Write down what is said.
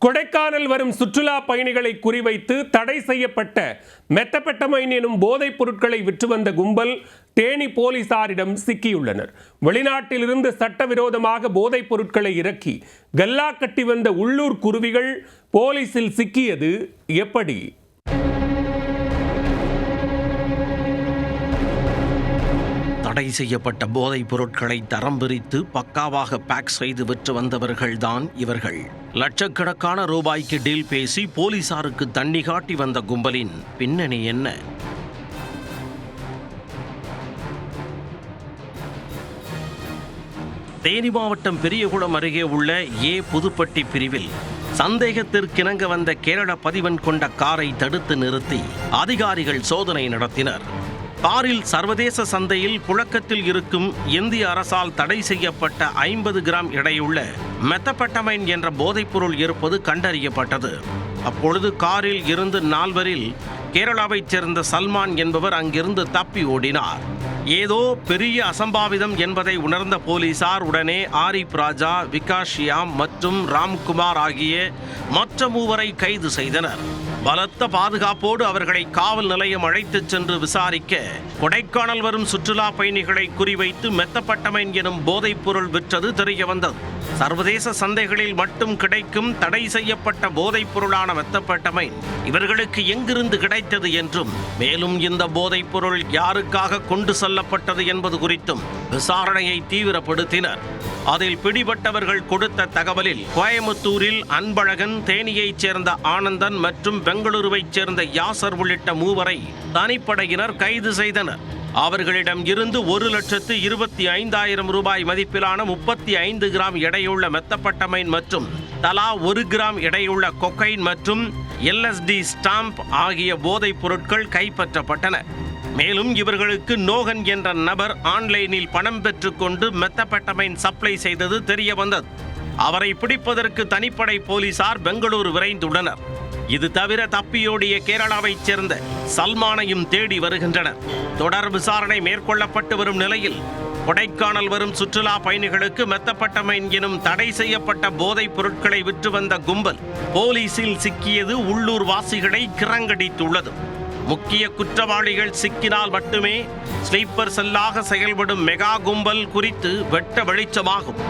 கொடைக்கானல் வரும் சுற்றுலா பயணிகளை குறிவைத்து தடை செய்யப்பட்ட மெத்தபெட்டமைன் எனும் போதைப் பொருட்களை விற்று வந்த கும்பல் தேனி போலீசாரிடம் சிக்கியுள்ளனர். வெளிநாட்டிலிருந்து சட்டவிரோதமாக போதைப் பொருட்களை இறக்கி கல்லா கட்டி வந்த உள்ளூர் குருவிகள் போலீசில் சிக்கியது எப்படி? தடை செய்யப்பட்ட போதைப் பொருட்களை தரம் பிரித்து பக்காவாக பேக் செய்து விற்று வந்தவர்கள்தான் இவர்கள். லட்சக்கணக்கான ரூபாய்க்கு டீல் பேசி போலீசாருக்கு தண்ணி காட்டி வந்த கும்பலின் பின்னணி என்ன? தேனி மாவட்டம் பெரியகுளம் அருகே உள்ள புதுப்பட்டி பிரிவில் சந்தேகத்திற்கிணங்க வந்த கேரள பதிவெண் கொண்ட காரை தடுத்து நிறுத்தி அதிகாரிகள் சோதனை நடத்தினர். காரில் சர்வதேச சந்தையில் புழக்கத்தில் இருக்கும் இந்திய அரசால் தடை செய்யப்பட்ட 50 கிராம் எடையுள்ள மெத்தபெட்டமைன் என்ற போதைப்பொருள் இருப்பது கண்டறியப்பட்டது. அப்பொழுது காரில் இருந்து 4 கேரளாவைச் சேர்ந்த சல்மான் என்பவர் அங்கிருந்து தப்பி ஓடினார். ஏதோ பெரிய அசம்பாவிதம் என்பதை உணர்ந்த போலீசார் உடனே ஆரிப் ராஜா, விகாஷ் ஷியாம் மற்றும் ராம்குமார் ஆகிய மற்ற 3 கைது செய்தனர். பலத்த பாதுகாப்போடு அவர்களை காவல் நிலையம் அழைத்துச் சென்று விசாரிக்க கொடைக்கானல் வரும் சுற்றுலா பயணிகளை குறிவைத்து மெத்தபெட்டமைன் எனும் போதைப் பொருள் விற்றது தெரிய வந்தது. சர்வதேச சந்தைகளில் மட்டும் கிடைக்கும் தடை செய்யப்பட்ட போதைப் பொருளான மெத்தபெட்டமைன் இவர்களுக்கு எங்கிருந்து கிடைத்தது என்றும், மேலும் இந்த போதைப் பொருள் யாருக்காக கொண்டு செல்லப்பட்டது என்பது குறித்தும் விசாரணையை தீவிரப்படுத்தினர். அதில் பிடிபட்டவர்கள் கொடுத்த தகவலில் கோயமுத்தூரில் அன்பழகன், தேனியைச் சேர்ந்த ஆனந்தன் மற்றும் பெங்களூருவைச் சேர்ந்த யாசர் உள்ளிட்ட 3 தனிப்படையினர் கைது செய்தனர். அவர்களிடம் இருந்து 1,25,000 ரூபாய் மதிப்பிலான 35 கிராம் எடையுள்ள மெத்தபெட்டமைன் மற்றும் தலா 1 கிராம் எடையுள்ள கொக்கைன் மற்றும் LSD ஸ்டாம்ப் ஆகிய போதைப் பொருட்கள் கைப்பற்றப்பட்டன. மேலும் இவர்களுக்கு நோகன் என்ற நபர் ஆன்லைனில் பணம் பெற்றுக்கொண்டு மெத்தபெட்டமைன் சப்ளை செய்தது தெரிய வந்தது. அவரை பிடிப்பதற்கு தனிப்படை போலீசார் பெங்களூரு விரைந்துள்ளனர். இது தவிர தப்பியோடிய கேரளாவைச் சேர்ந்த சல்மானையும் தேடி வருகின்றனர். தொடர் விசாரணை மேற்கொள்ளப்பட்டு வரும் நிலையில் கொடைக்கானல் வரும் சுற்றுலா பயணிகளுக்கு மெத்தபெட்டமைன் எனும் தடை செய்யப்பட்ட போதைப் பொருட்களை விற்று வந்த கும்பல் போலீசில் சிக்கியது உள்ளூர் வாசிகளை கிரங்கடித்துள்ளது. முக்கிய குற்றவாளிகள் சிக்கினால் மட்டுமே ஸ்லீப்பர் செல்லாக செயல்படும் மெகா கும்பல் குறித்து வெட்ட வெளிச்சமாகும்.